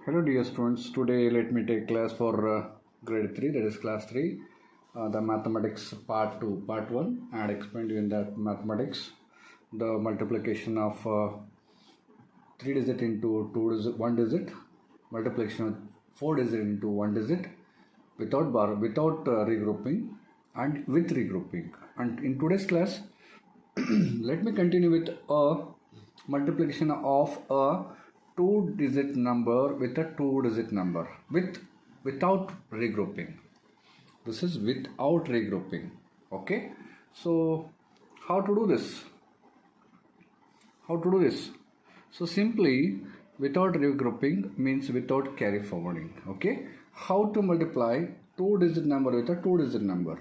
Hello dear students, today let me take class for grade 3, that is class 3, the mathematics part 2, part 1, and explain you in that mathematics the multiplication of 3 digit into 2 digit, 1 digit, multiplication of 4 digit into 1 digit without regrouping and with regrouping. And in today's class let me continue with a multiplication of a 2-digit number with a 2-digit number without regrouping. This is without regrouping. Okay, so how to do this? So simply without regrouping means without carry forwarding. Okay, how to multiply 2-digit number with a 2-digit number,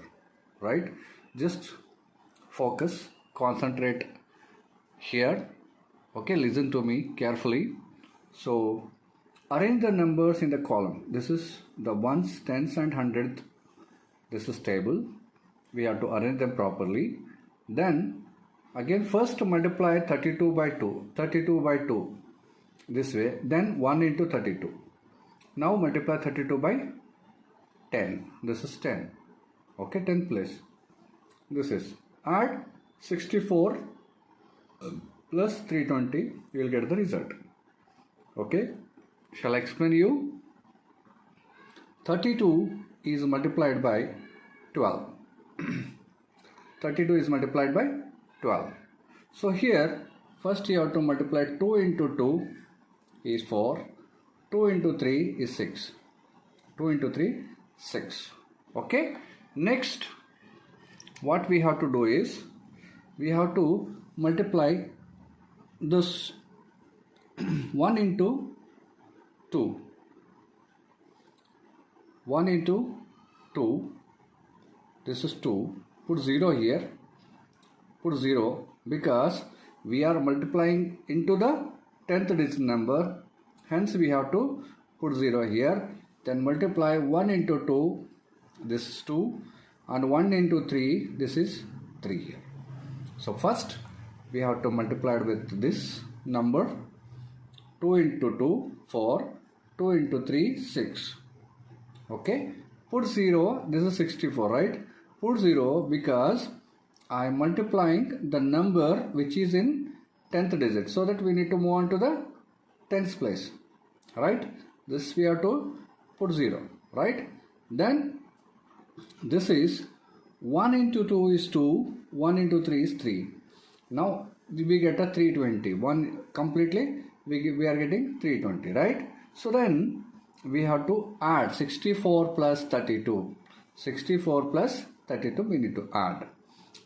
right? Just focus, concentrate here. Okay, listen to me carefully. So arrange the numbers in the column. This is the ones, tens and hundredth. This is table. We have to arrange them properly. Then again first multiply 32 by 2 this way, then 1 into 32. Now multiply 32 by 10. This is 10. Okay, 10th place. This is add 64 plus 320, you will get the result. Okay, shall I explain you? 32 is multiplied by 12. 32 is multiplied by 12. So here first you have to multiply 2 into 2 is 4, 2 into 3 is 6, 2 into 3 6. Okay, next what we have to do is we have to multiply this 1 into 2, 1 into 2, this is 2, put 0 here, put 0 because we are multiplying into the 10th digit number, hence we have to put 0 here. Then multiply 1 into 2, this is 2, and 1 into 3, this is 3 here. So first we have to multiply with this number, 2 into 2 4, 2 into 3 6. Okay, put 0, this is 64, right? Put 0 because I am multiplying the number which is in 10th digit, so that we need to move on to the 10th place, right? This we have to put 0, right? Then this is 1 into 2 is 2, 1 into 3 is 3. Now we get a 320, one completely we are getting 320, right? So then we have to add 64 plus 32. 64 plus 32 we need to add.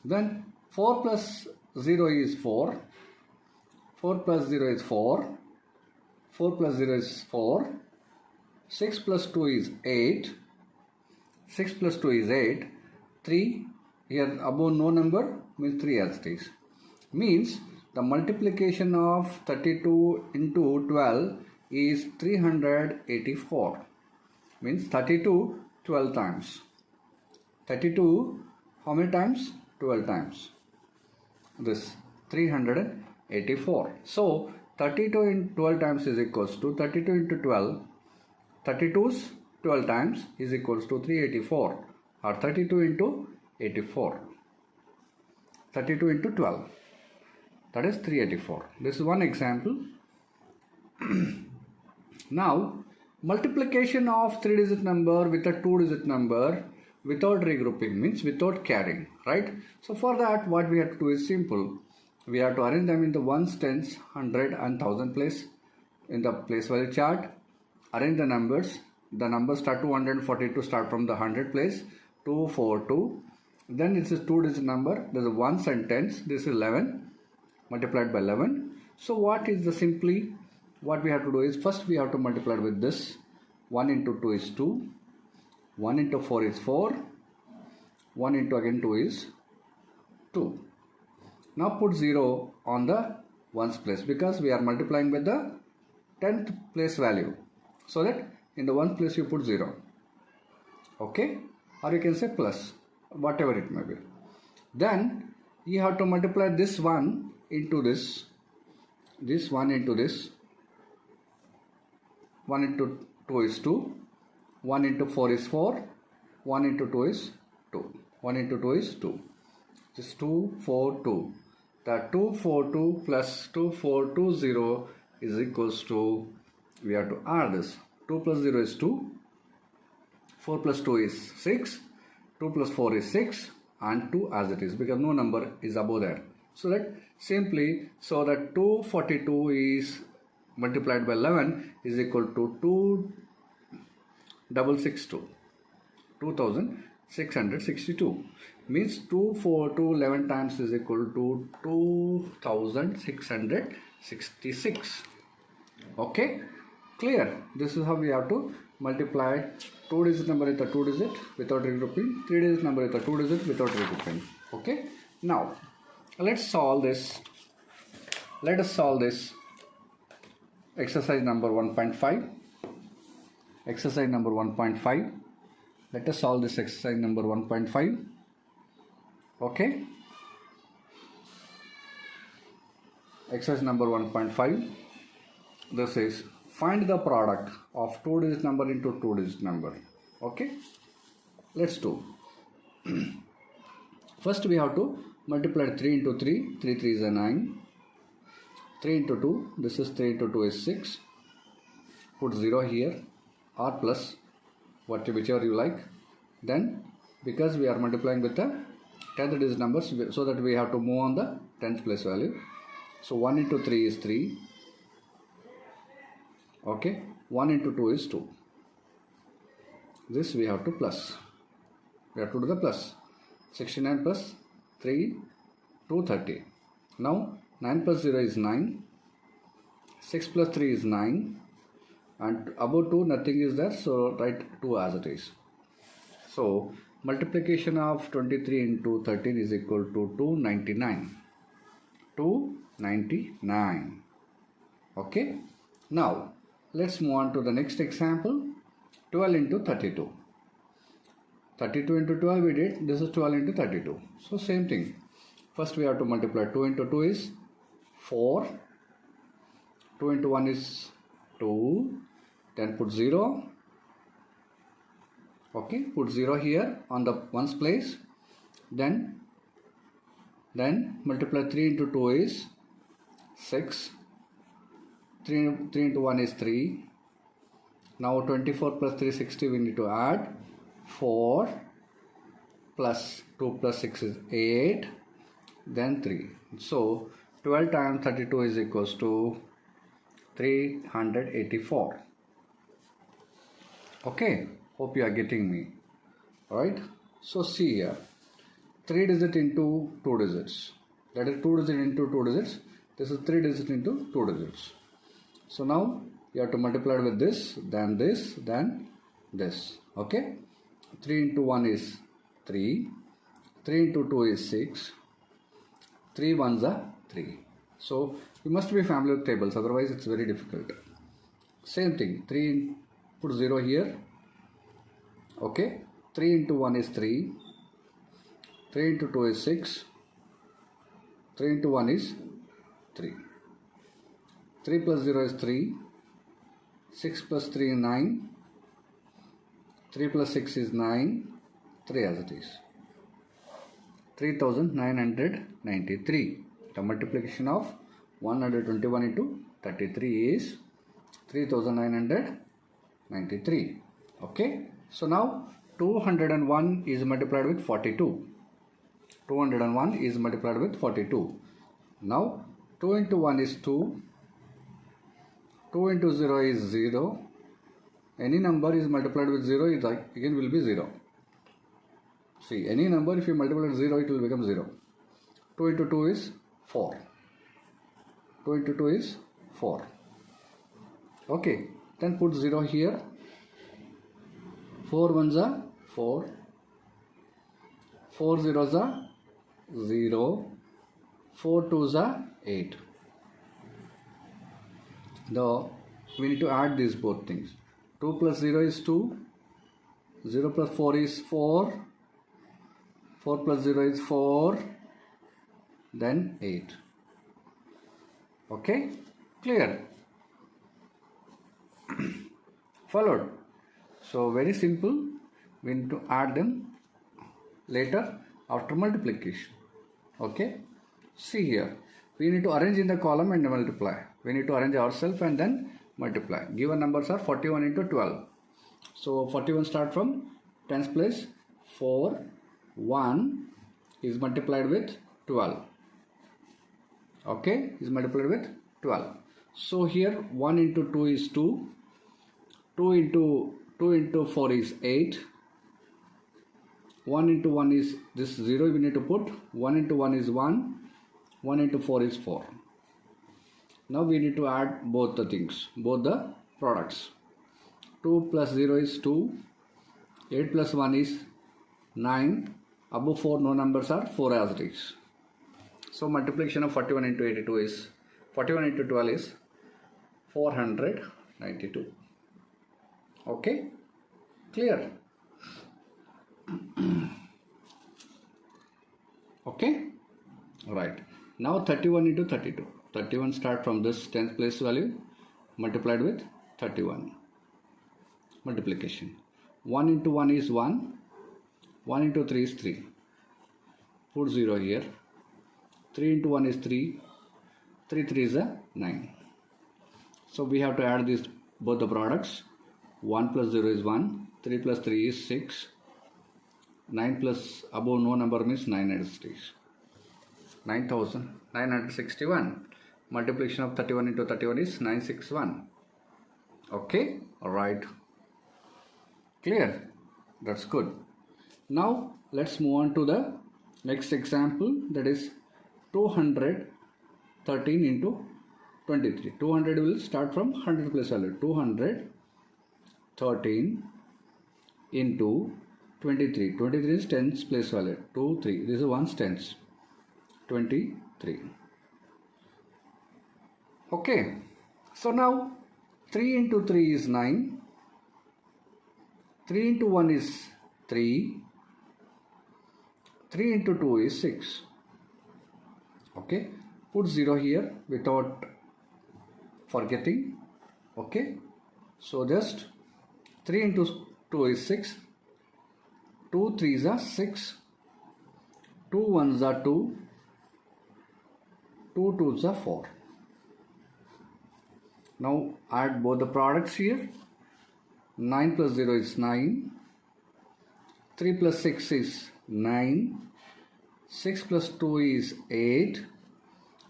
Then 4 plus 0 is 4. 4 plus 0 is 4. 4 plus 0 is 4. 6 plus 2 is 8. 6 plus 2 is 8. 3 here above no number means 3 as it is. Means the multiplication of 32 into 12 is 384. Means 32 12 times. 32 how many times? 12 times. This 384. So 32 in 12 times is equals to 32 into 12. 32's 12 times is equals to 384, or 32 into 84. 32 into 12. That is 384. This is one example. Now multiplication of 3-digit number with a 2-digit number without regrouping means without carrying, right? So for that what we have to do is simple. We have to arrange them in the ones, tens, hundred and thousand place in the place value chart. Arrange the numbers. The numbers start to 142 start from the 100 place. 242. Then this is 2-digit number. There's a ones and tens. This is 11 multiplied by 11. So what is the simply what we have to do is first we have to multiply with this. 1 into 2 is 2. 1 into 4 is 4. 1 into again 2 is 2. Now put 0 on the ones place because we are multiplying with the 10th place value. So that in the ones place you put 0. Okay, or you can say plus, whatever it may be. Then you have to multiply this one into this one into this, 1 into 2 is 2, 1 into 4 is 4, 1 into 2 is 2, 1 into 2 is 2. This is 2, 4, 2. That 2, 4, 2 plus 2, 4, 2, 0 is equals to, we have to add this. 2 plus 0 is 2, 4 plus 2 is 6, 2 plus 4 is 6, and 2 as it is, because no number is above that. So that simply, so that 242 is multiplied by 11 is equal to 2662. 2662 means 242 11 times is equal to 2666. Okay, clear? This is how we have to multiply 2-digit number with a 2-digit without regrouping, 3-digit number with a 2-digit without regrouping. Okay, now let's solve this. Let us solve this exercise number 1.5. Exercise number 1.5. Let us solve this exercise number 1.5. Okay. Exercise number 1.5. This is find the product of 2-digit number into 2-digit number. Okay. Let's do. First we have to multiply 3 into 3. 3 3 is a 9. 3 into 2. This is 3 into 2 is 6. Put 0 here or plus whichever you like. Then because we are multiplying with the 10th digit numbers, so that we have to move on the 10th place value. So 1 into 3 is 3. Okay, 1 into 2 is 2. This we have to plus. We have to do the plus. 69 plus 3, 230. Now 9 plus 0 is 9. 6 plus 3 is 9. And above 2 nothing is there, so write 2 as it is. So multiplication of 23 into 13 is equal to 299. 299. Okay. Now let's move on to the next example. 12 into 32. 32 into 12 we did. This is 12 into 32. So same thing. First we have to multiply 2 into 2 is 4. 2 into 1 is 2. Then put 0. Okay, put 0 here on the ones place. Then multiply 3 into 2 is 6. 3 into 1 is 3. Now 24 plus 360 we need to add. 4 plus 2 plus 6 is 8. Then 3. So 12 times 32 is equals to 384. Okay, hope you are getting me. Alright, so see here, 3 digit into 2 digits. That is 2 digit into 2 digits. This is 3 digit into 2 digits. So now you have to multiply with this, then this, then this. Okay, 3 into 1 is 3. 3 into 2 is 6. 3 ones are 3. So you must be familiar with tables, otherwise it's very difficult. Same thing, 3, put 0 here. Okay, 3 into 1 is 3. 3 into 2 is 6. 3 into 1 is 3. 3 plus 0 is 3. 6 plus 3 is 9. 3 plus 6 is 9. 3 as it is. 3993. The multiplication of 121 into 33 is 3993. Okay. So now 201 is multiplied with 42. 201 is multiplied with 42. Now 2 into 1 is 2. 2 into 0 is 0. Any number is multiplied with 0, it again will be 0. See, any number if you multiply with 0, it will become 0. 2 into 2 is 4. 2 into 2 is 4. Okay, then put 0 here. 4 ones are 4. 4 zeros are 0. 4 twos are 8. Now we need to add these both things. 2 plus 0 is 2. 0 plus 4 is 4. 4 plus 0 is 4. Then 8. Okay, clear? Followed. So very simple. We need to add them later after multiplication. Okay. See here. We need to arrange in the column and multiply. We need to arrange ourselves and then multiply. Given numbers are 41 into 12. So 41 start from tens place. 4, 1 is multiplied with 12. Okay, is multiplied with 12. So here 1 into 2 is 2. 2 into 4 is 8. 1 into 1 is this 0 we need to put. 1 into 1 is 1. 1 into 4 is 4. Now we need to add both the things, both the products. 2 plus 0 is 2. 8 plus 1 is 9. Above 4 no numbers are 4 as it is. So multiplication of 41 into 82 is 41 into 12 is 492. Okay, clear? Okay, right. Now 31 into 32. 31 start from this 10th place value multiplied with 31. Multiplication. 1 into 1 is 1. 1 into 3 is 3. Put 0 here. 3 into 1 is 3. 3 3 is a 9. So we have to add these both the products. 1 plus 0 is 1. 3 plus 3 is 6. 9 plus above no number means 960. 9,961. Multiplication of 31 into 31 is 961. Okay, alright. Clear? That's good. Now let's move on to the next example, that is 213 into 23. 200 will start from 100 place value. 213 into 23. 23 is tens place value. 2, 3. This is 1's tens. 23. Okay. So now 3 into 3 is 9. 3 into 1 is 3. 3 into 2 is 6. Okay. Put 0 here without forgetting. Okay. So just 3 into 2 is 6. 2 3s are 6. 2 1s are 2. 2 2s are 4. Now add both the products here. 9 plus 0 is 9. 3 plus 6 is 9. 6 plus 2 is 8.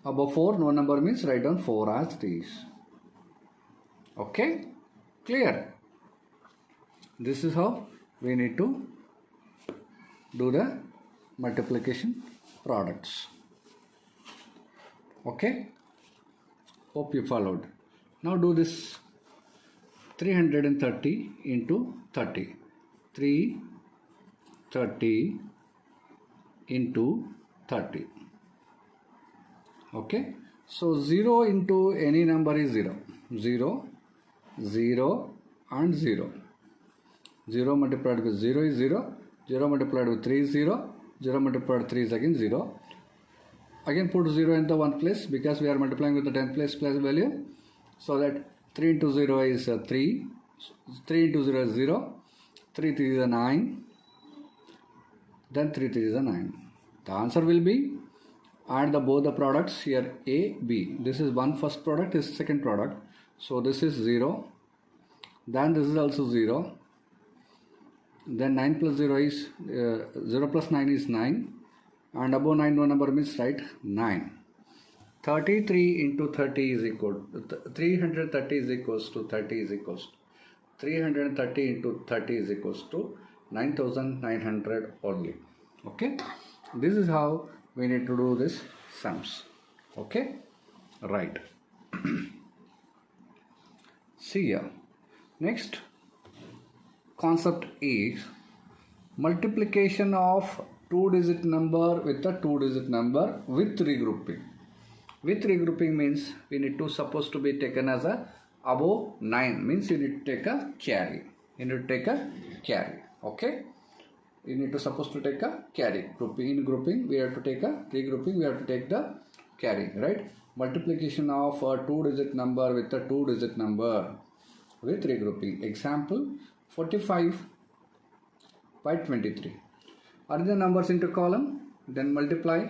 Above 4 no number means write down 4 as it is. Okay, clear? This is how we need to do the multiplication products. Okay, hope you followed. Now do this 330 into 30. 330 into 30. Okay, so 0 into any number is 0. 0, 0 and 0. 0 multiplied with 0 is 0. 0 multiplied with 3 is 0. 0 multiplied with 3 is again 0. Again put 0 in the 1 place because we are multiplying with the 10th place value. So that 3 into 0 is 3. 3 into 0 is 0. 3 3 is 9. Then 3 3 is 9. The answer will be, add both the products here, A, B. This is one first product, this is second product. So this is 0. Then this is also 0. Then 9 plus 0 is 0 plus 9 is 9. And above 9 no number means write 9. 33 into 30 is equal to 330 is equals to 30 is equals to 330 into 30 is equals to 9,900 only. Okay, this is how we need to do this sums. Okay, right. See here. Next concept is multiplication of 2-digit number with a 2-digit number with regrouping. With regrouping means we need to suppose to be taken as a above 9 means you need to take a carry. You need to take a carry. Okay. You need to suppose to take a carry. In grouping we have to take a regrouping. We have to take the carry. Right. Multiplication of a 2-digit number with a 2-digit number with regrouping. Example 45 by 23. Arrange the numbers into column, then multiply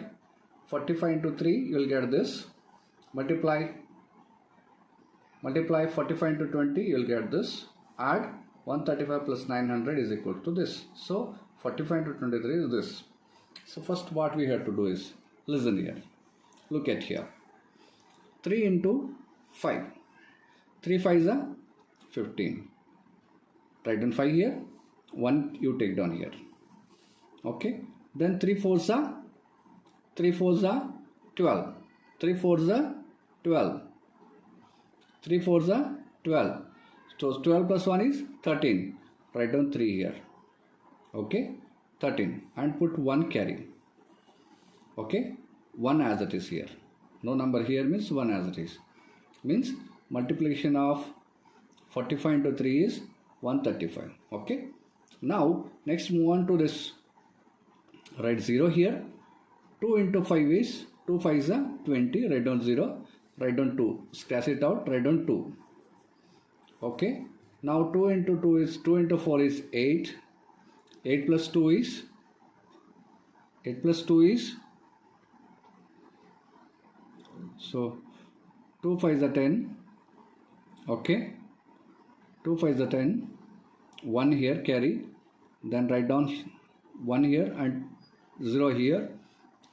45 into 3, you will get this. Multiply 45 into 20, you will get this. Add 135 plus 900 is equal to this. So 45 into 23 is this. So first what we have to do is, listen here, look at here. 3 into 5. 3 5s are 15. Write down 5 here. 1 you take down here. Okay. Then 3 4s are 12. 3 4s are 12. 3 4s are 12. So 12 plus 1 is 13. Write down 3 here. Okay. 13. And put 1 carry. Okay. 1 as it is here. No number here means 1 as it is. Means multiplication of 45 into 3 is 135. Okay. Now next move on to this. Write 0 here. 2 into 5 is 2 5s are 20. Write down 0. Write down 2. Scratch it out. Write down 2. Okay. Now 2 into 2 is 2 into 4 is 8. 8 plus 2 is 8 plus 2 is, so 2 5s are 10. Okay. 2 5s are 10. 1 here carry. Then write down 1 here and 0 here.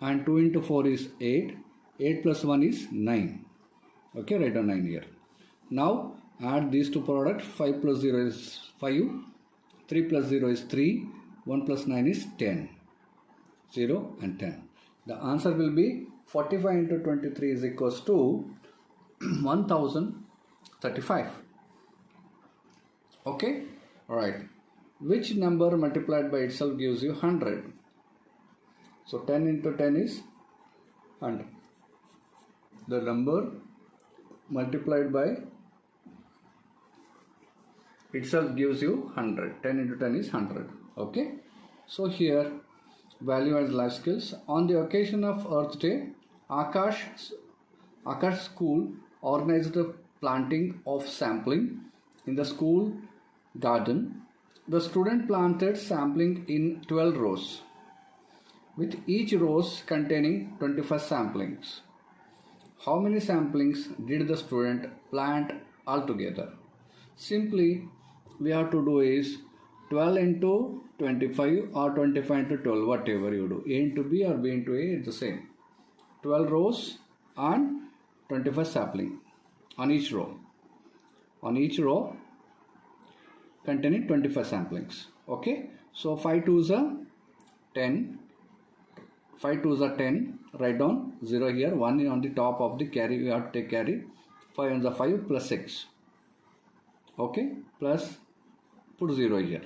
And 2 into 4 is 8. 8 plus 1 is 9. Okay, write down 9 here. Now add these two products. 5 plus 0 is 5. 3 plus 0 is 3. 1 plus 9 is 10. 0 and 10. The answer will be 45 into 23 is equals to 1035. Okay, alright. Which number multiplied by itself gives you 100? So 10 into 10 is 100. The number multiplied by itself gives you 100. 10 into 10 is 100. Okay. So here, value as life skills. On the occasion of Earth Day, Akash School organized the planting of sapling in the school garden. The student planted sapling in 12 rows, with each rows containing 25 saplings. How many saplings did the student plant altogether? Simply, we have to do is 12 into 25 or 25 into 12, whatever you do. A into B or B into A is the same. 12 rows and 25 sapling on each row. On each row containing 25 saplings. Okay. So 5 2s are 10. 5 2s are 10. Write down 0 here. 1 on the top of the carry. We have to take carry. 5 on the 5 plus 6. Okay. Plus put 0 here.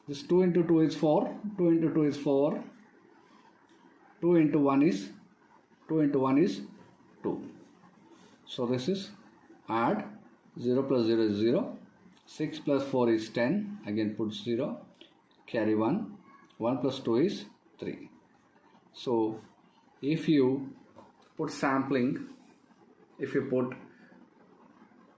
This 2 into 2 is 4. 2 into 2 is 4. 2 into 1 is 2. So this is add 0 plus 0 is 0. 6 plus 4 is 10. Again put 0. Carry 1. 1 plus 2 is 3. So if you put sampling, if you put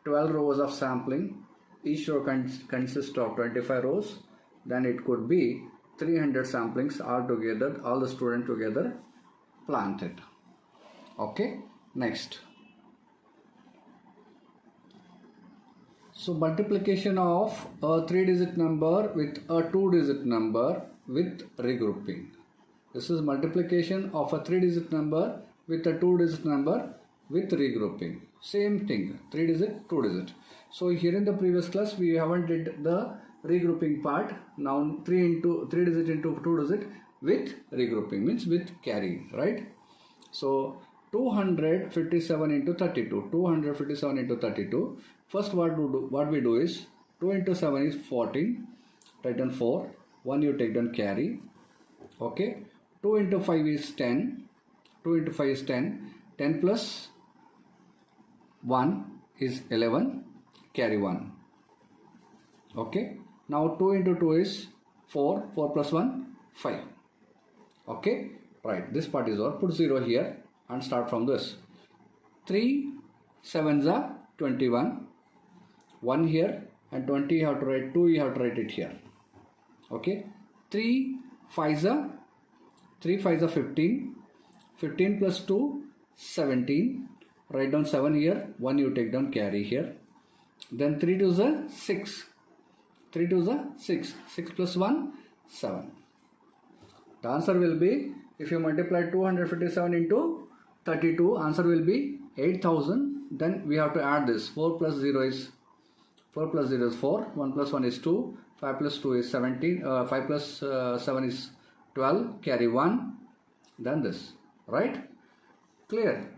12 rows of sampling, each row consists of 25 rows, then it could be 300 samplings altogether, all the students together planted. Okay, next. So multiplication of a 3-digit number with a 2-digit number with regrouping. This is multiplication of a 3-digit number with a 2-digit number with regrouping. Same thing, 3-digit, 2-digit. So here in the previous class we haven't did the regrouping part. Now 3-digit into 2-digit with regrouping, means with carrying, right? So 257 into 32. 257 into 32. First what we do is 2 into 7 is 14. Write down 4. 1 you take down carry. Okay. 2 into 5 is 10. 2 into 5 is 10. 10 plus 1 is 11. Carry 1. Okay. Now 2 into 2 is 4. 4 plus 1, 5. Okay. Right. This part is over. Put 0 here and start from this. 3 7s are 21. 1 here, and 20 you have to write, 2 you have to write it here. Okay, 3 5s are 15, 15 plus 2 17, write down 7 here, 1 you take down, carry here. Then 3 2s are 6, 3 2s are 6, 6 plus 1 7. The answer will be, if you multiply 257 into 32, answer will be 8000. Then we have to add this. 4 plus 0 is 4, 1 plus 1 is 2, 5 plus 2 is 17, 5 plus 7 is 12, carry 1, then this, right? Clear?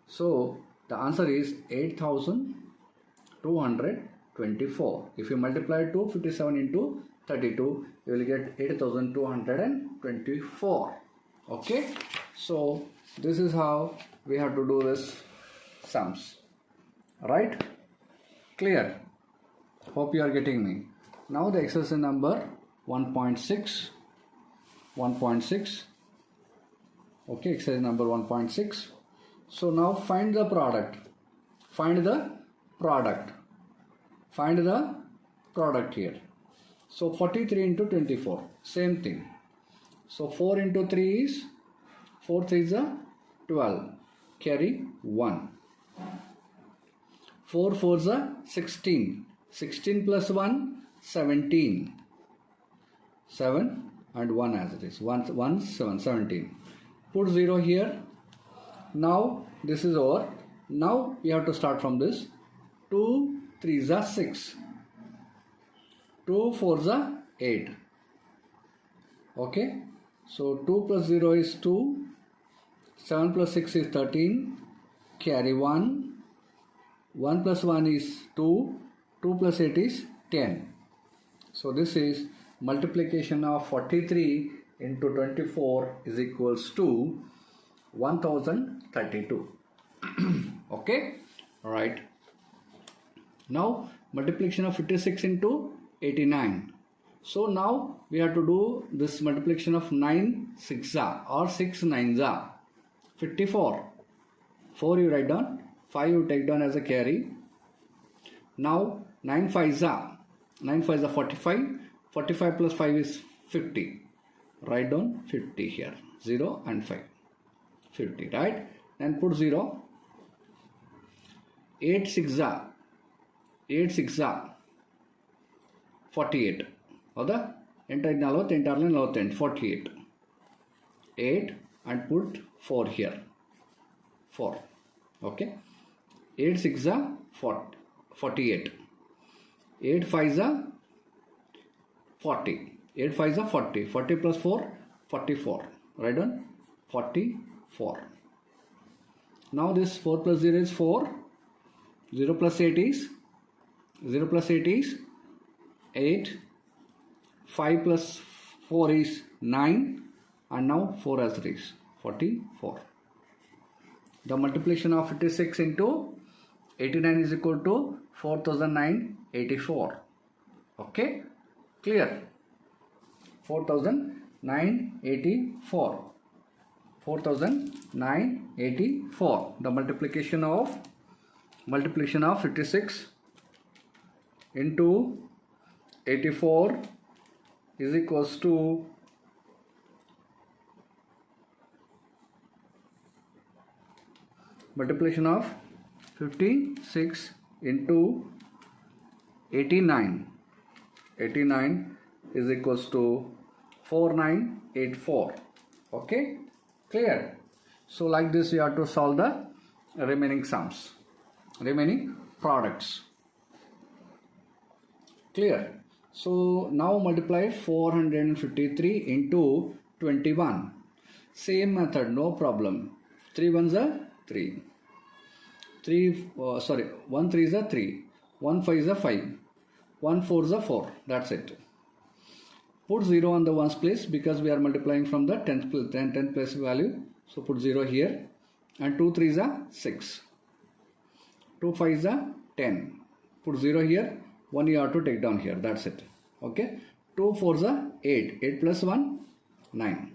So the answer is 8224. If you multiply 257 into 32, you will get 8224. Okay, so this is how we have to do this sums, right? Clear? Hope you are getting me. Now the exercise number 1.6. Okay, exercise number 1.6. So now find the product. Find the product here. So 43 into 24, same thing. So 4 into 3 is 4 3s are 12, carry 1. 4 4s are 16, 16 plus 1 17, 7 and 1 as it is, 1 7 17. Put 0 here. Now this is over. Now we have to start from this. 2 3s are 6, 2 4s are 8. Okay, so 2 plus 0 is 2, 7 plus 6 is 13, carry 1, 1 plus 1 is 2, 2 plus 8 is 10. So this is multiplication of 43 into 24 is equals to 1032. Okay, all right. Now multiplication of 56 into 89. So now we have to do this multiplication of 9 6s or 6 9s. 54. 4 you write down, 5 you take down as a carry. Now 9 5s are 45. 45 plus 5 is 50. Write down 50 here. 0 and 5. 50, right? Then put 0. 8 6s 48. ಹೌದಾ 8 48 48. 8 and put 4 here. 4. Okay. 8 6s are 48. 8 5s are 40. 8 5s are 40. 40 plus 4 44. Write down 44. Now this 4 plus 0 is 4. 0 plus 8 is 8. 5 plus 4 is 9, and now 4 as it is 44. The multiplication of 56 into 89 is equal to 4984. Okay, clear? 4984. 4984. The multiplication of 56 into 84 is equals to multiplication of 56 into 89. 89 is equals to 4984. Okay, clear? So like this you have to solve the remaining sums, remaining products. Clear? So now multiply 453 into 21. Same method, no problem. 3 1s are 3. 1 3s are 3. 1 5s are 5. 1 4s are 4. That's it. Put 0 on the ones place because we are multiplying from the 10th place value. So put 0 here. And 2 3s are 6. 2 5s are 10. Put 0 here. 1 you have to take down here. That's it. Okay. 2 4s are 8. 8 plus 1 9.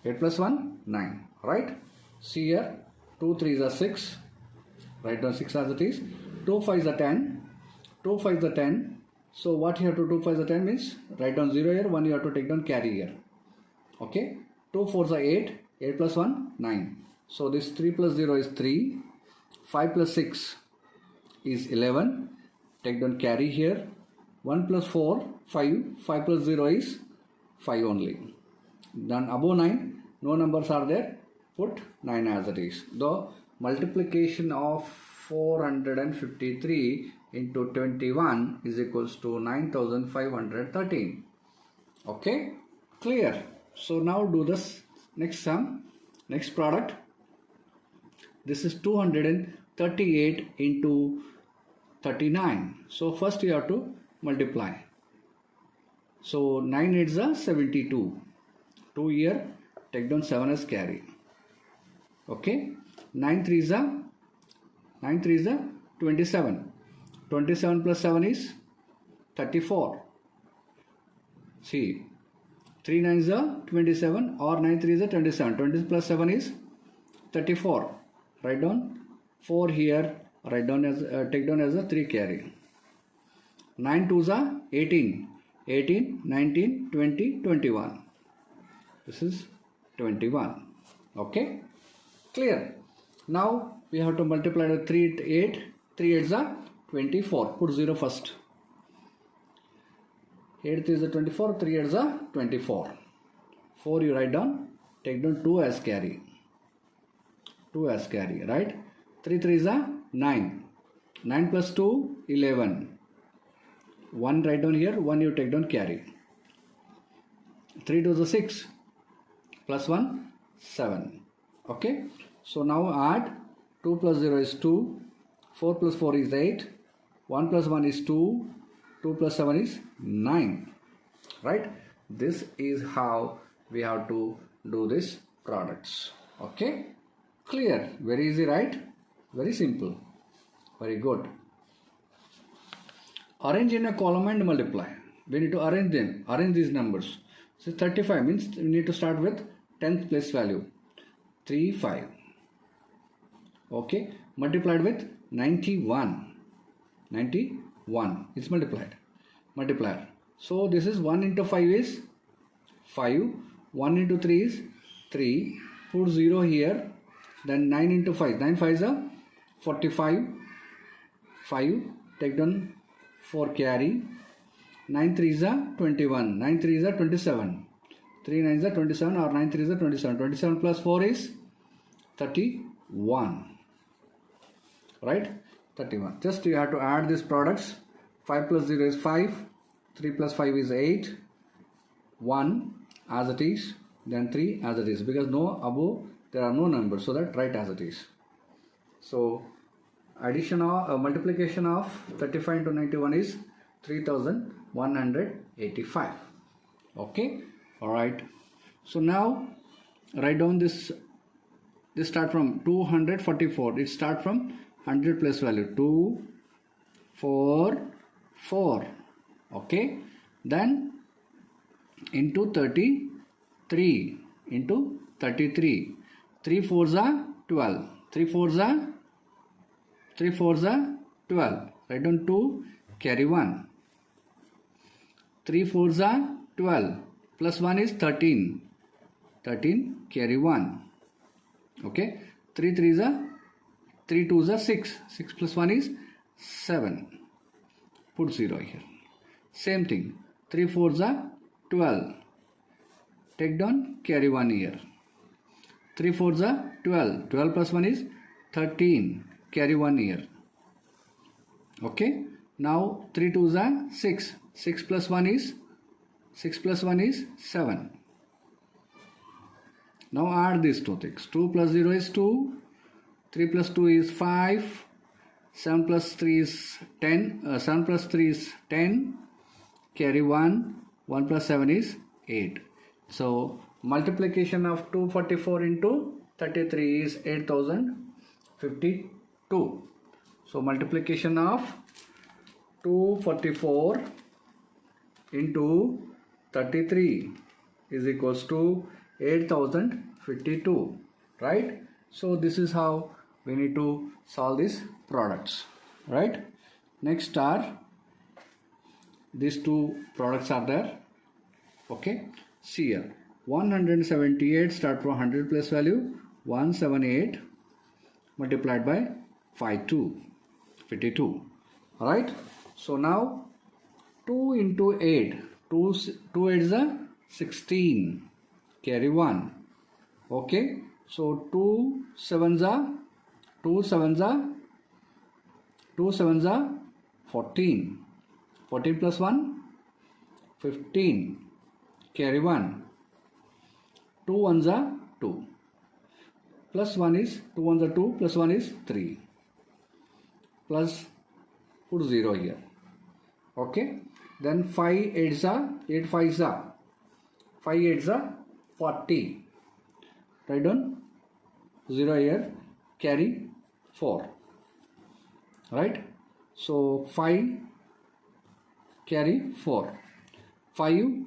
8 plus 1 9. Right. See here. 2 3s are 6. Write down 6 as it is. 2 5 is a 10. 2 5 is a 10. So what you have to do 5 is a 10 means write down 0 here, 1 you have to take down carry here. Okay. 2 4 is a 8. 8 plus 1 9. So this 3 plus 0 is 3. 5 plus 6 is 11. Take down carry here. 1 plus 4 5. 5 plus 0 is 5 only. Then above 9 no numbers are there. Put 9 as it is. The multiplication of 453 into 21 is equals to 9513. Okay, clear. So now do this next sum, next product. This is 238 into 39. So first you have to multiply. So 9 is a 72. 2 here, take down 7 as carry. Okay, 9 3 is a 27. 27 plus 7 is 34. See, 3 9 is a 27 or 9 3 is a 27. 20 plus 7 is 34. Write down 4 here. Write down as take down as a 3 carry. 9 2 is a 18. 18, 19, 20, 21. This is 21. Okay, clear. Now we have to multiply the 3 8. 3 8 is a 24. Put 0 first. 8 is a 24. 3 8 is a 24. 4 you write down. Take down 2 as carry. 2 as carry, right? 3 3 is a 9. 9 plus 2 11. 1 write down here. 1 you take down carry. 3 2 is a 6. Plus 1 7. Okay. So now add 2 plus 0 is 2. 4 plus 4 is 8. 1 plus 1 is 2. 2 plus 7 is 9. Right? This is how we have to do this products. Okay? Clear? Very easy, right? Very simple. Very good. Arrange in a column and multiply. We need to arrange them. Arrange these numbers. So 35 means we need to start with 10th place value. 3 5. Okay. Multiplied with 91. 91 is multiplied. Multiplier. So this is 1 into 5 is 5. 1 into 3 is 3. Put 0 here. Then 9 into 5. 9 5 is a 45. 5. Take down 4 carry. 9 3 is a 21. 9 3 is a 27. 3 9 is a 27 or 9 3 is a 27. 27 plus 4 is 31. Right? 31. Just you have to add these products. 5 plus 0 is 5. 3 plus 5 is 8. 1 as it is. Then 3 as it is. Because no above there are no numbers. So that write as it is. So addition or multiplication of 35 into 91 is 3185. Okay. Alright. So now write down this. This start from 244. It start from 100 place value. 2 4 4. Okay. Then into 33. Into 33. 3 4s are 12. 3 4s are 3 4s are 12. Write down 2. Carry 1. 3 4s are 12. Plus 1 is 13. 13. Carry 1. Okay. 3 3s are 3 2s are 6. 6 plus 1 is 7. Put 0 here. Same thing. 3 4s are 12. Take down. Carry 1 here. 3 4s are 12. 12 plus 1 is 13. Carry 1 here. Okay. Now 3 2s are 6. 6 plus 1 is 7. Now add these two things. 2 plus 0 is 2. 3 plus 2 is 5. 7 plus 3 is 10. 7 plus 3 is 10. Carry 1. 1 plus 7 is 8. So multiplication of 244 into 33 is 8052. So multiplication of 244 into 33 is equals to 8052, right? So this is how we need to solve these products. right? Next are these two products are there. Okay, see here, 178 start from 100 place value, 178 multiplied by 52. All right, so now 2 into 8, 2 8 is a 16, carry 1. Okay, so 2 7s are 14, 14 plus 1 15, carry 1, 2 1s are 2, plus 1 is 2 1s are 2, plus 1 is 3, plus put 0 here. Okay, then 5 8s are 8 5s are 5 8s are 40, write down 0 here, carry 4, right? So 5 carry 4, 5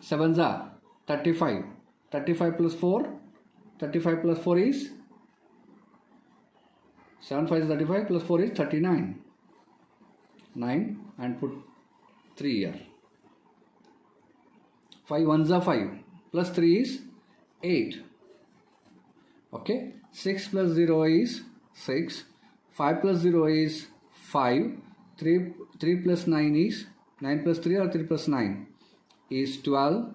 7s are 35, 35 plus 4, 35 plus 4 is 7 5 is 35, plus 4 is 39, 9, and put 3 here. 5 1s are 5, plus 3 is 8. Okay, 6 plus 0 is 6, 5 plus 0 is 5, 3 plus 9 is 9 plus 3 or 3 plus 9 is 12,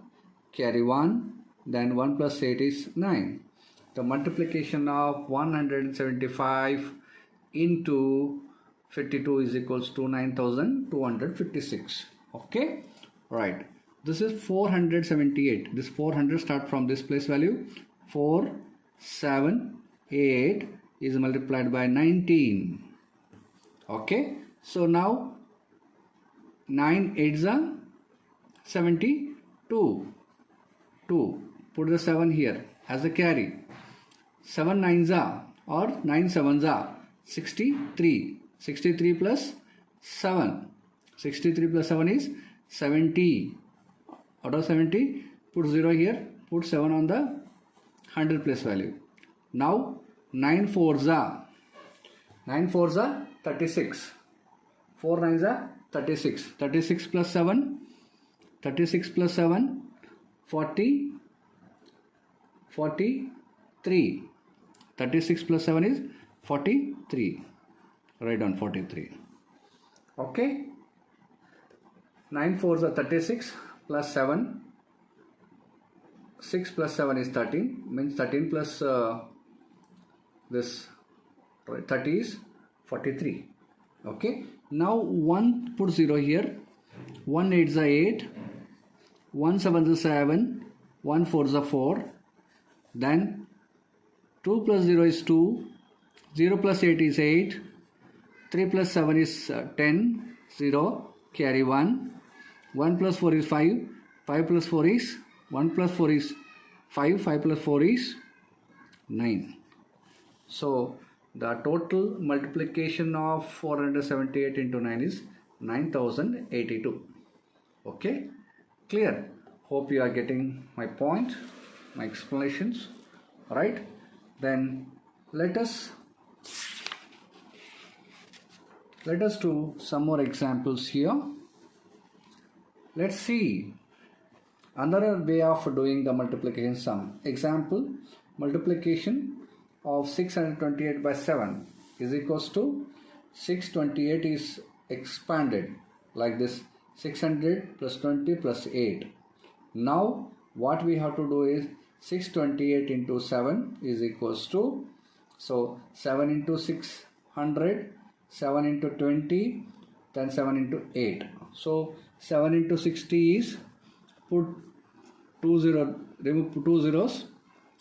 carry 1, then 1 plus 8 is 9. The multiplication of 175 into 52 is equals to 9256. Okay, right, this is 478. This 400 start from this place value, 478 is multiplied by 19. Okay, so now 9 8s are 72, 2, put the 7 here as a carry, 7 9s are or 9 7s are 63, 63 plus 7, 63 plus 7 is 70, out of 70 put 0 here, put 7 on the 100 place value. Now 9 4s are 36, 4 9s are 36, 36 plus 7, 36 plus 7 40, 43, 36 plus 7 is 43, write down 43. Okay, 9 4s are 36, plus 7, 6 plus 7 is 13, means 13 plus this 30 is 43. Okay, now 1 put 0 here, 1 8 is 8, 1 7 is 7, 1 4 is 4, then 2 plus 0 is 2, 0 plus 8 is 8, 3 plus 7 is 10, 0, carry 1, 1 plus 4 is 5, 5 plus 4 is 1 plus 4 is 5, 5 plus 4 is 9. So the total multiplication of 478 into 9 is 9082. Okay, clear? Hope you are getting my point, my explanations. Right, then let us do some more examples here. Let's see another way of doing the multiplication sum. Example, multiplication of 628 by 7 is equals to 628 is expanded like this, 600 plus 20 plus 8. Now what we have to do is 628 into 7 is equals to, so 7 into 600, 7 into 20, then 7 into 8. So 7 into 60 is, put 20, remove 2 zeros,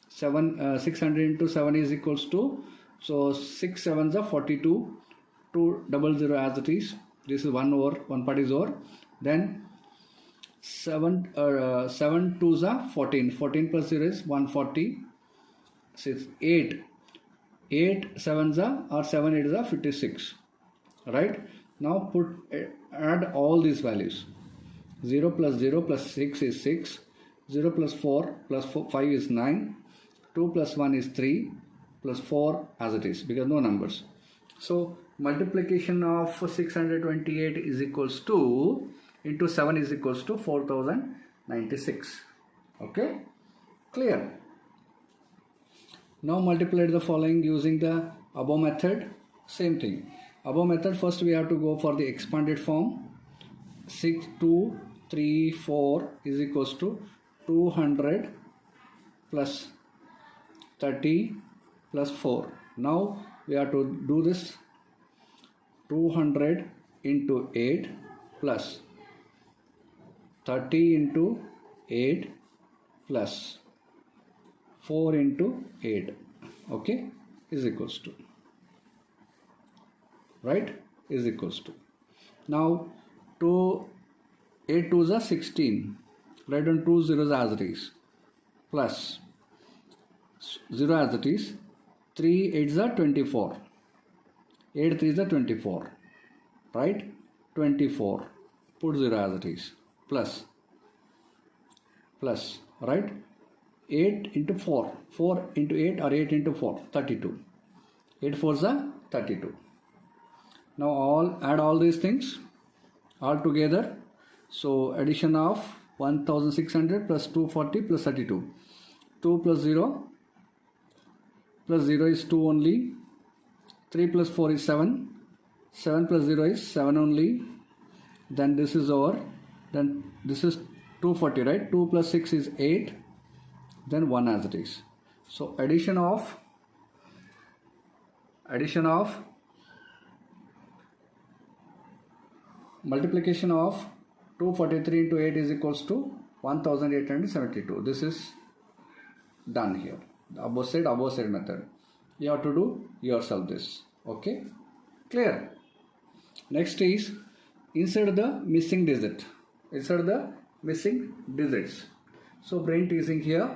600 into 7 is equals to, so 6 7s are 42, 2 double 0 as it is, this is 1 over, 1 part is over, then 7 2s are 14, 14 plus 0 is 140, 8 7s are or 7 8s are 56, right? Now add all these values, 0 plus 0 plus 6 is 6, 0 plus 4 plus 5 is 9, 2 plus 1 is 3, plus 4 as it is because no numbers. So multiplication of 628 is equals to into 7 is equals to 4096. Okay, clear? Now multiply the following using the above method. Same thing. Above method, first we have to go for the expanded form. 6234 is equals to 200 plus 30 plus 4. Now we have to do this 200 into 8 plus 30 into 8 plus 4 into 8, okay, is equals to, right, is equals to. Now 8 2s are 16, write down 2 zeros as it is, plus 0 as it is, 3 8s are 24, 8 3s are 24, right, 24, put 0 as it is, plus, right, 8 into 4, 4 into 8 or 8 into 4, 32, 8 4s are 32. Now add all these things all together. So addition of 1600 plus 240 plus 32, 2 plus 0 is 2 only, 3 plus 4 is 7, 7 plus 0 is 7 only, then this is over, then this is 240, right, 2 plus 6 is 8, then 1 as it is. So addition of multiplication of 243 into 8 is equals to 1872. This is done here. The above said method. You have to do yourself this. Okay, clear? Next is insert the missing digit. Insert the missing digits. So brain teasing here.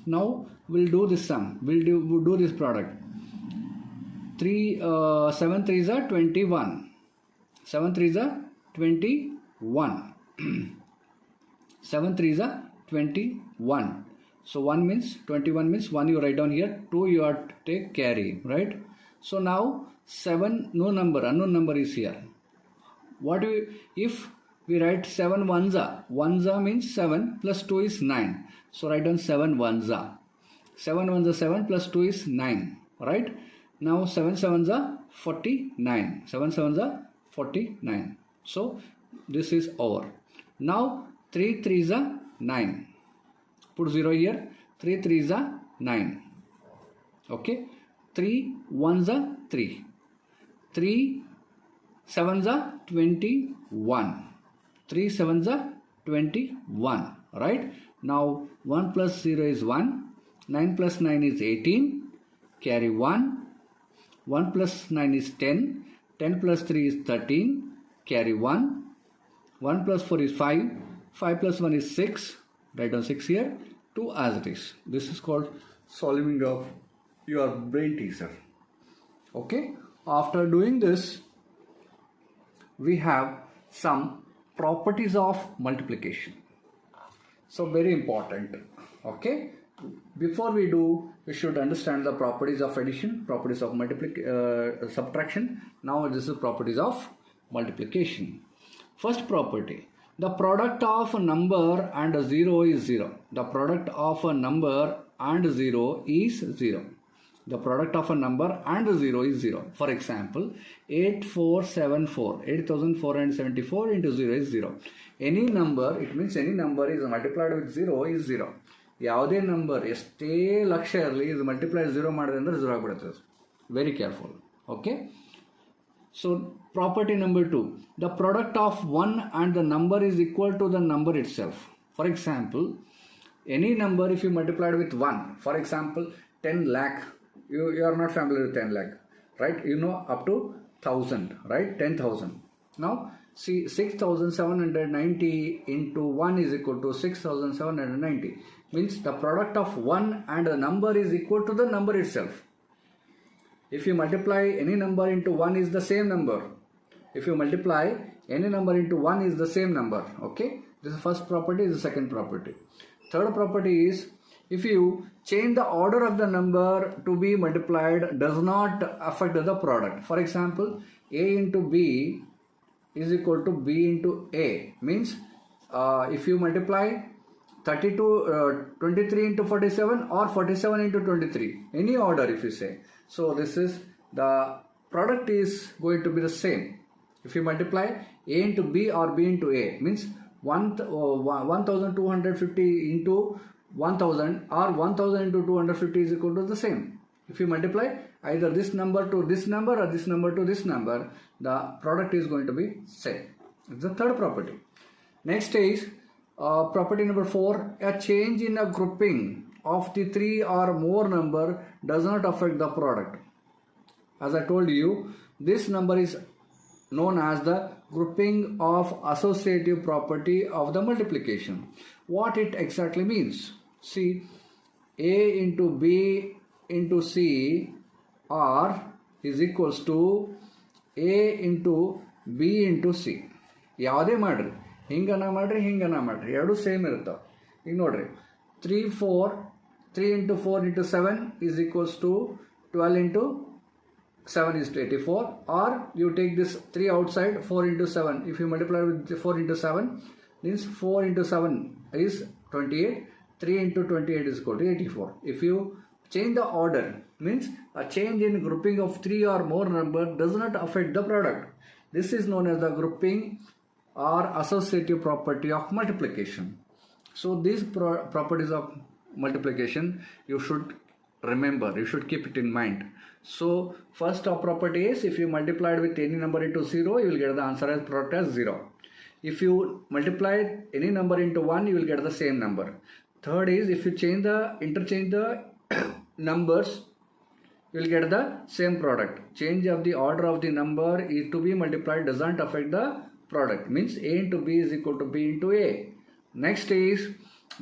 Now we'll do this sum. We'll do this product. 7 3s are 21. 7 3s are 21. 7 3s are 21. So 1 means 21 means 1 you write down here, 2 you have to take carry, right? So now 7 no number, unknown number is here. If we write 7 1za, 1za means 7 plus 2 is 9. So write down 7 1za. 7 1za 7 plus 2 is 9, right? Now 7 7za 49. 7 7za 49. So this is over. Now 3 3za 9. Put 0 here. 3 3za 9. Okay. 3 1za 3. 3 7za 21. 3 7za 21. Right. Now 1 plus 0 is 1. 9 plus 9 is 18. Carry 1. 1 plus 9 is 10. 10 plus 3 is 13. Carry 1. 1 plus 4 is 5. 5 plus 1 is 6. Write down 6 here. 2 as it is. This is called solving of your brain teaser. Okay. After doing this, we have some properties of multiplication. So very important. Okay. Before we do, we should understand the properties of addition, properties of subtraction. Now this is properties of multiplication. First property, the product of a number and a 0 is 0. The product of a number and 0 is 0. The product of a number and 0 is 0. For example, 8474, 8474 into 0 is 0. Any number, it means any number is multiplied with 0 is 0. ಯಾವುದೇ number ಎಷ್ಟೇ ಲಕ್ಷ ಇರಲಿ ಇದು multiply 0 ಮಾಡಿದ್ರೆ ಅಂದರೆ 0 ಆಗಿಬಿಡುತ್ತೆ. Very careful. Okay. So property number 2, the product of 1 and the number is equal to the number itself. For example, any number if you multiplied with 1, for example 10 lakh, you are not familiar with 10 lakh, right? You know up to 1000, right? 10,000. Now see 6790 into 1 is equal to 6790, means the product of 1 and the number is equal to the number itself. If you multiply any number into 1 is the same number. If you multiply any number into 1 is the same number. Okay. This is first property. This is the second property. Third property is if you change the order of the number to be multiplied does not affect the product. For example, A into B is equal to B into A. Means if you multiply 23 into 47 or 47 into 23, any order if you say. So this is the product is going to be the same. If you multiply A into B or B into A, means 1250 into 1000 or 1000 into 250 is equal to the same. If you multiply either this number to this number or this number to this number, the product is going to be same. It's the third property. Next is property number 4. A change in a grouping of the 3 or more number does not affect the product. As I told you, this number is known as the grouping of associative property of the multiplication. What it exactly means? See, A into B into C R is equals to A into B into C. ಯಾವುದೇ ಮಾಡ್ರಿ ಹಿಂಗನ ಮಾಡ್ರಿ ಹಿಂಗನ ಮಾಡ್ರಿ ಎರಡು same ಇರ್ತಾವೆ. ಈಗ ನೋಡ್ರಿ 3 into 4 into 7 is equals to 12 into 7 is 84, or you take this 3 outside, 4 into 7. If you multiply with 4 into 7, means 4 into 7 is 28, 3 into 28 is equal to 84. If you change the order, means a change in grouping of 3 or more number does not affect the product. This is known as the grouping or associative property of multiplication. So these properties of multiplication you should remember, you should keep it in mind. So first of property is, if you multiplied with any number into 0, you will get the answer as product as 0. If you multiply any number into 1, you will get the same number. Third is, if you interchange the numbers, you will get the same product. Change of the order of the number is to be multiplied does not affect the product. Means A into B is equal to B into A. Next is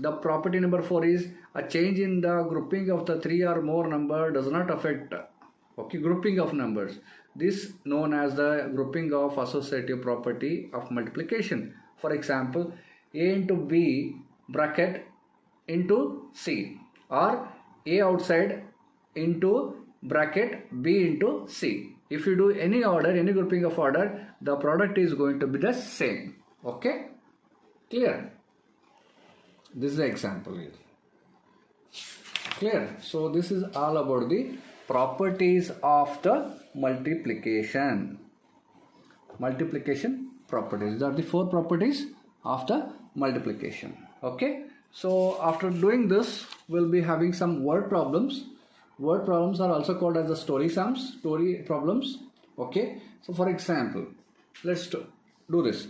the property number 4 is a change in the grouping of the 3 or more number does not affect grouping of numbers. This known as the grouping of associative property of multiplication. For example, A into B bracket into C, or A outside into bracket B into C. If you do any order, any grouping of order, the product is going to be the same. Okay, clear? This is the example here. Clear? So this is all about the properties of the multiplication. Multiplication properties. These are the 4 properties of the multiplication. Okay. So after doing this, we'll be having some word problems. Word problems are also called as the story problems. Okay. So for example, let's do this.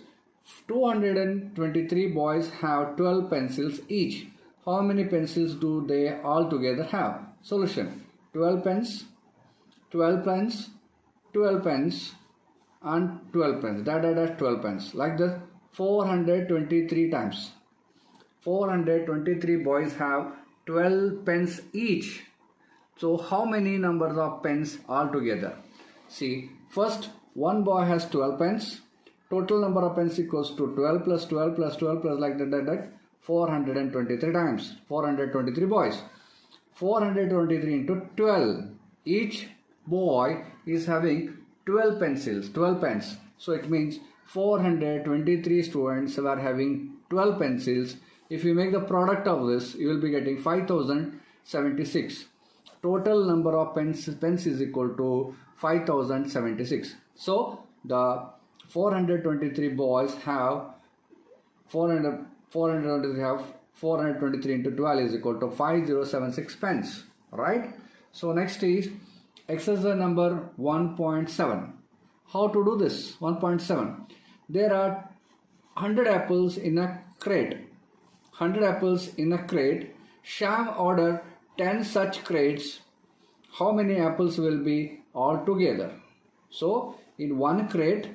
223 boys have 12 pencils each. How many pencils do they all together have? Solution: 12 pens, 12 pens, 12 pens, and 12 pens. 12 pens. Like this, 423 times. 423 boys have 12 pens each. So how many numbers of pens altogether? See, first one boy has 12 pens. Total number of pens equals to 12 plus 12 plus 12 plus like that 423 times. 423 boys. 423 into 12. Each boy is having 12 pencils, 12 pens. So it means 423 students are having 12 pencils. If you make the product of this, you will be getting 5076. Total number of pens is equal to 5076. So the 423 boys have 423 into 12 is equal to 5076 pens. Right? So next is exercise number 1.7. How to do this? 1.7. There are 100 apples in a crate. 100 apples in a crate. Sham ordered 10 such crates. How many apples will be all together? So in one crate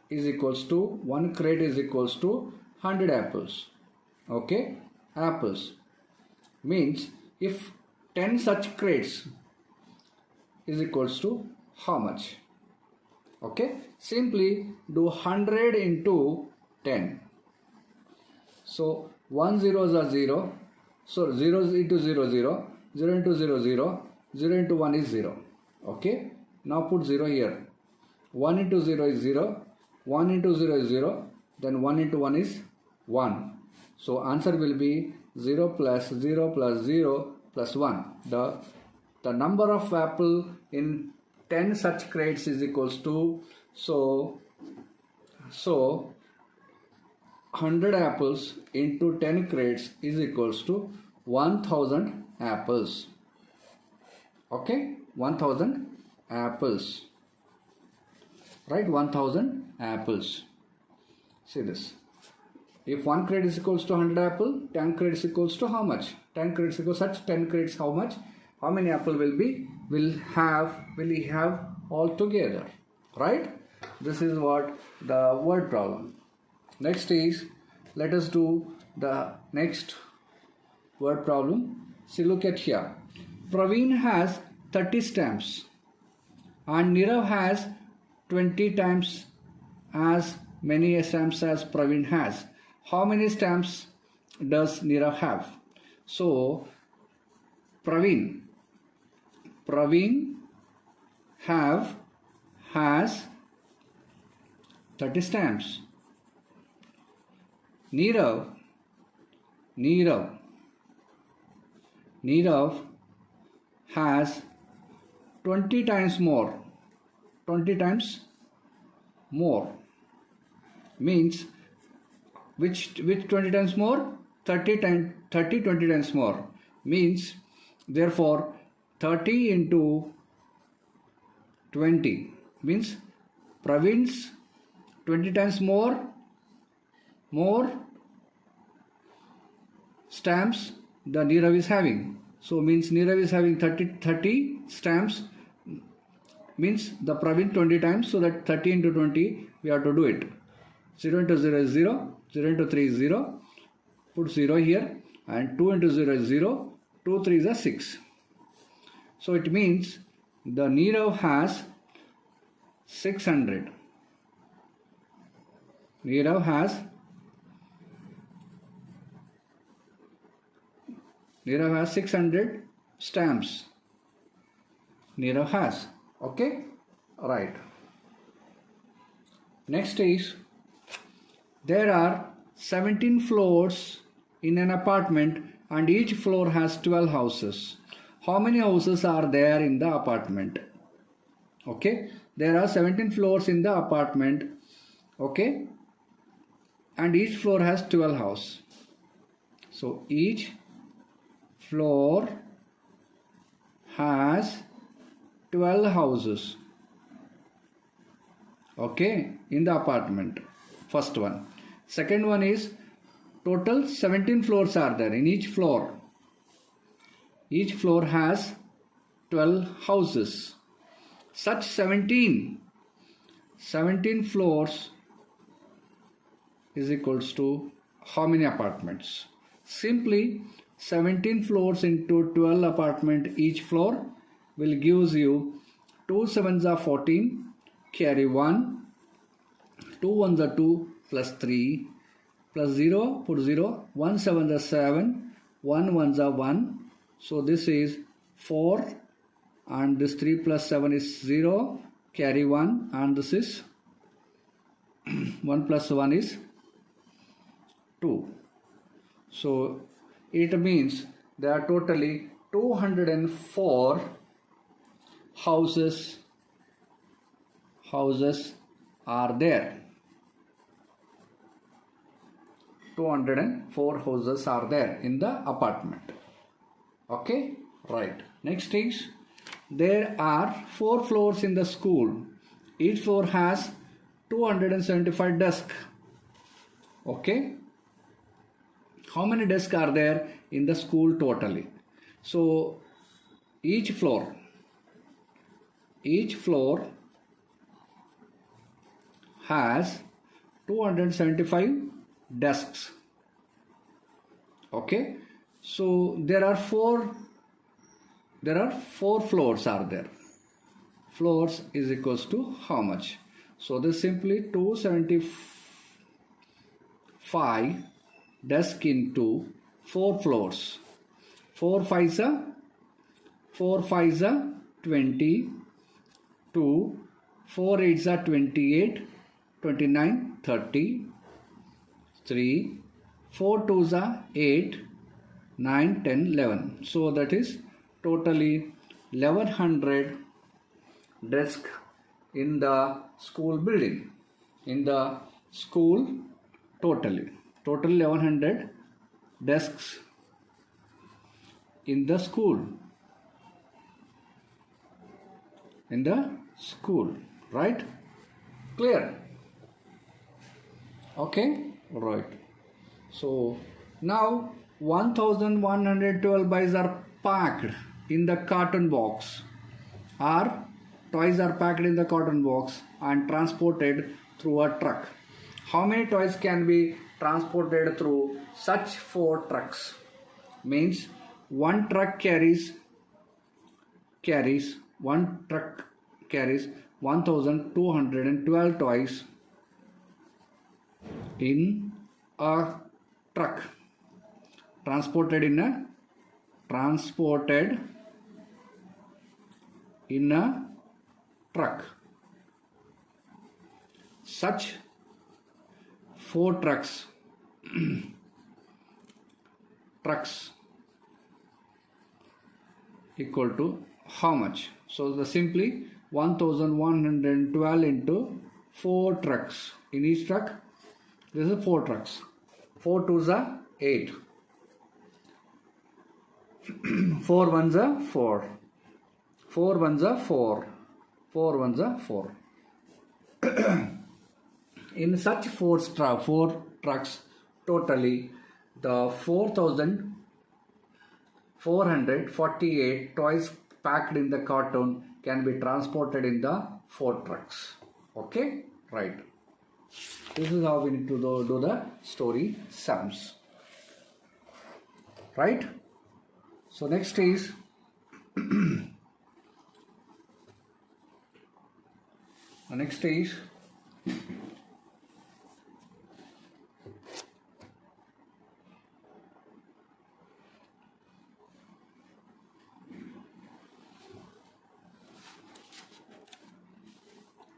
is equals to 100 apples. Okay, apples means if 10 such crates is equals to how much? Okay, simply do 100 into 10. So 1 zeros are 0. So 0 into 0 0, 0 into 0 0, 0 into 1 is 0. Okay, now put 0 here. 1 into 0 is 0, 1 into 0 is 0, then 1 into 1 is 1. So answer will be 0 plus 0 plus 0 plus 1. The number of apple in 10 such crates is equals to, so 100 apples into 10 crates is equals to 1000 apples. Okay, 1000 apples. Right, 1000 apples. See this. If 1 crate is equals to 100 apple, 10 crates equals to how much? 10 crates equals such 10 crates how much? How many apple will he have all together? Right? This is what the word problem. Next is, let us do the next word problem. See, look at here. Praveen has 30 stamps and Nirav has 20 times as many stamps as Praveen has. How many stamps does Nirav have? So Praveen has 30 stamps. Nirav has 20 times more. 20 times more means which 20 times more? 20 times more means, therefore 30 into 20 means Praveen's 20 times more stamps the Nirav is having. So means Nirav is having 30 stamps, means the Praveen 20 times, so that 30 into 20 we have to do it. 0 into 0 is 0, 0 into 3 is 0, put 0 here, and 2 into 0 is 0, 2 3s are 6. So it means the Nirav has 600. Nirav has 600 stamps. Nirav has. Okay? Right. Next is, there are 17 floors in an apartment and each floor has 12 houses. How many houses are there in the apartment? Okay, there are 17 floors in the apartment. Okay, and each floor has 12 houses. So each floor has 12 houses. Okay, in the apartment. First one. Second one is, total 17 floors are there in each floor. Each floor has 12 houses. Such 17 floors is equals to how many apartments? Simply 17 floors into 12 apartment each floor will gives you 2 sevens are 14, carry 1, 2 ones are 2 plus 3 plus 0, put 0, 1 sevens are 7, 1 ones are 1. So this is 4 and this 3 plus 7 is 0, carry 1, and this is 1 plus 1 is 2. So it means there are totally 204 houses are there. 204 houses are there in the apartment. Okay, right. Next is, there are 4 floors in the school. Each floor has 275 desks. Okay, how many desks are there in the school totally? So each floor has 275 desks. Okay, so there are four floors are there. Floors is equals to how much? So this simply 275 desk into 4 floors. 4 5s are 4 5s are 20, 2, 4 8s are 28, 29, 30, 3, 4 2s are 8, 9, 10, 11. So that is totally 1100 desks in the school building. In the school total 1100 desks in the school. Right? Clear? Okay, right. So now 1112 toys are packed in the carton box, or toys are packed in the carton box and transported through a truck. How many toys can be transported through such 4 trucks? Means one truck carries 1212 toys in a truck, transported in a truck. Such 4 trucks equal to how much? So the simply 1112 into 4 trucks. In each truck this is 4 trucks. 4 2s are 8. 4 1s are 4. 4 1s are 4. 4 1s are 4. In such 4 trucks, totally the 4448 toys packed in the carton can be transported in the 4 trucks. Okay, right. This is how we need to do the story sums. Right? So next is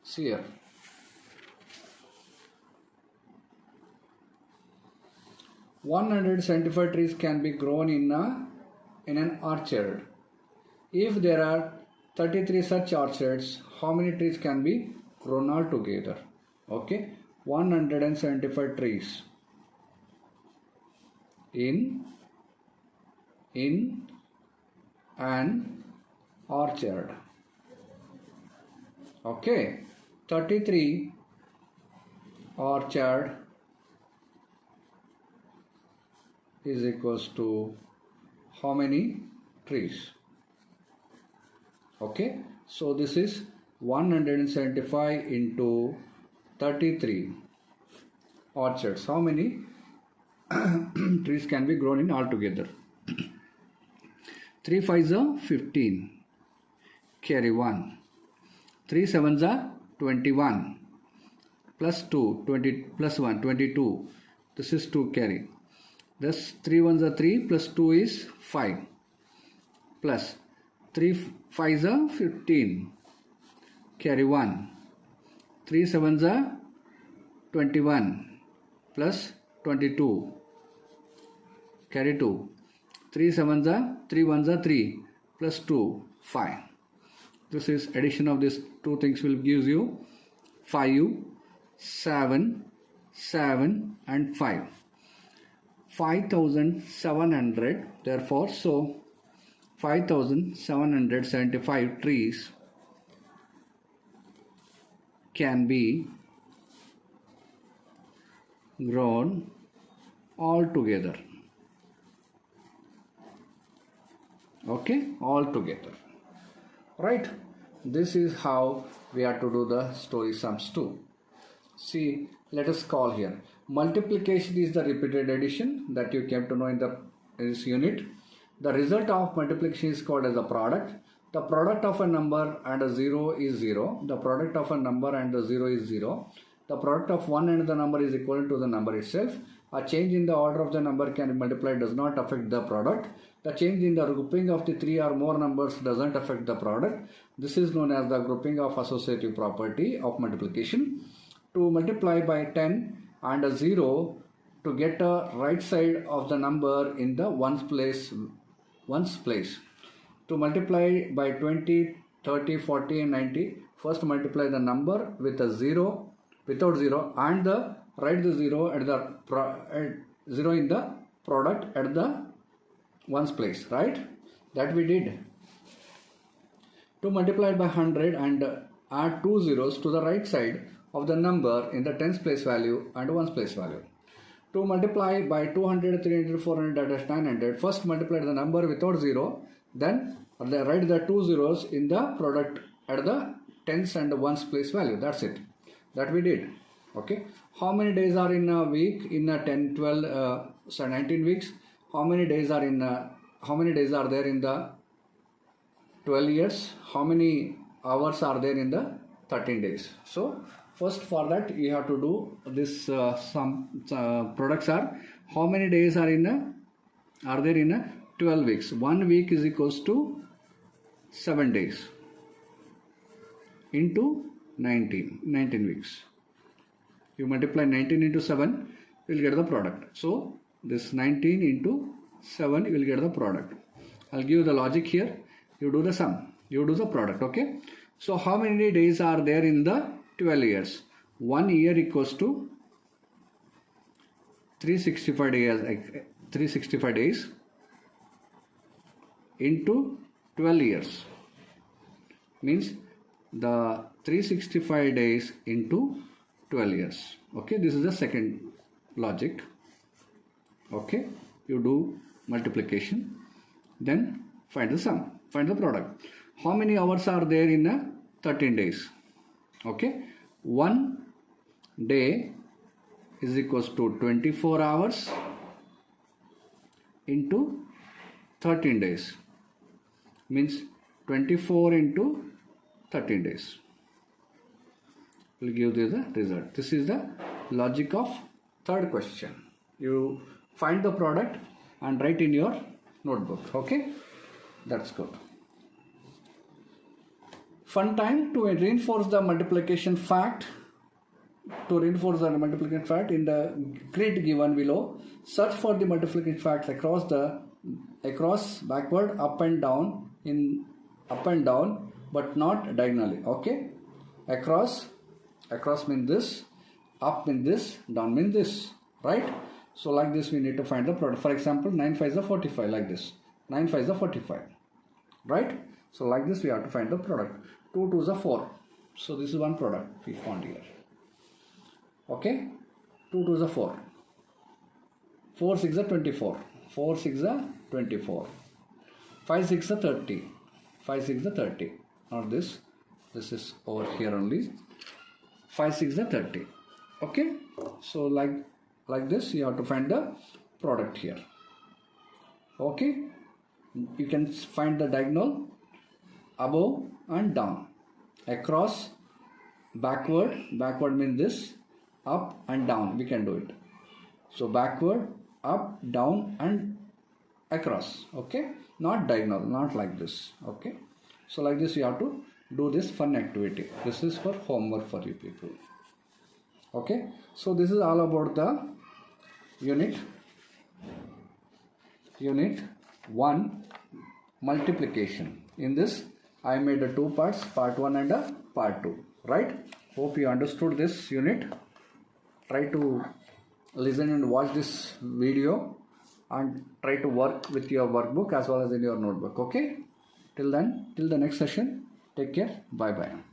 see here. 175 trees can be grown in an orchard. If there are 33 such orchards, how many trees can be grown all together? Okay, 175 trees in an orchard. Okay, 33 orchard is equals to how many trees? Okay, so this is 175 into 33 orchards. How many trees can be grown in altogether? 3 5s are 15, carry 1. 3 7s are 21, plus 2, 20, plus 1, 22. This is 2 carry. Thus 3 1s are 3, plus 2 is 5, plus 3 5s are 15, carry 1. 3 7s are 21, plus 22, carry 2. 3 7s are 3 1s are 3, plus 2, 5. This is addition of these two things will gives you 5, 7, 7 and 5. 5700. Therefore, so 5775 trees can be grown all together. Okay, all together. Right? This is how we are to do the story sums too. See, let us call here. Multiplication is the repeated addition that you came to know in this unit. The result of multiplication is called as a product. The product of a number and a 0 is 0. The product of a number and the 0 is 0. The product of 1 and the number is equal to the number itself. A change in the order of the number can be multiplied does not affect the product. The change in the grouping of the 3 or more numbers doesn't affect the product. This is known as the grouping of associative property of multiplication. To multiply by 10 and a 0 to get a right side of the number in the ones place. To multiply by 20, 30, 40 and 90, first multiply the number with a 0, without 0, and write the 0 at the 0 in the product at the ones place, right? That we did. To multiply by 100 and add 2 zeros to the right side of the number in the tens place value and ones place value. To multiply by 200, 300, 400, that is 900, first multiply the number without 0, then write the 2 zeros in the product at the tens and ones place value. That's it. That we did. Okay. How many days are in a week? In a 10, 12, 19 weeks. How many days are there in the 12 years? How many hours are there in the 13 days? So first for that you have to do this. Some products are how many days are there in a 12 weeks. 1 week is equals to 7 days into 19 weeks. You multiply 19 into 7, you will get the product. So this 19 into 7, you will get the product. I'll give you the logic here. You do the sum. You do the product. Okay. So how many days are there in the 12 years? 1 year equals to 365 days into 12 years. Means the 365 days into 12 years. Okay, this is the second logic. Okay, you do multiplication, then find the sum, find the product. How many hours are there in 13 days? Okay, 1 day is equals to 24 hours into 13 days. Means 24 into 13 days will give you the result. This is the logic of third question. You find the product and write in your notebook. Okay, that's good. Fun time to reinforce the multiplication fact. To reinforce the multiplication fact in the grid given below, search for the multiplication facts across, backward, up and down, but not diagonally. Okay, across means this, up means this, down means this, right? So like this we need to find the product. For example, 9 5 is 45, like this. 9 5 is 45, right? So like this we have to find the product. 2 2 is 4. So this is one product we found here. Okay, 2 2 is 4. 4 6 is 24. 4 6 is 24. 5 6 is 30. 5 6 is 30. Not this. This is over here only. 5 6 is 30. Okay. So like this you have to find the product here. Okay. You can find the diagonal above and down. Across, backward means this, up and down we can do it. So backward, up, down and across. Okay, not diagonal, not like this. Okay, so like this you have to do this fun activity. This is for homework for you people. Okay, so this is all about the unit 1 multiplication. In this I made 2 parts, part 1 and part 2, right? Hope you understood this unit. Try to listen and watch this video and try to work with your workbook as well as in your notebook. Okay, till then, till the next session, take care, bye bye.